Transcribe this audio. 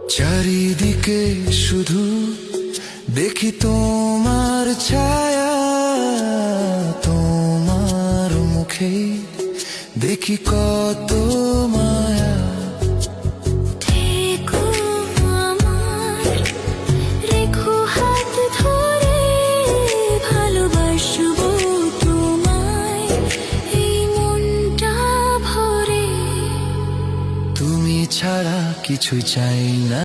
চারিদিকে শুধু দেখি তোমার ছায়া, তোমার মুখে দেখি কত মায়া। থেকো আমার, রেখো হাত ধরে, ভালোবাসবো তোমায় এই মনটা ভরে। তুমি ছাড়া কিছুই চাই না।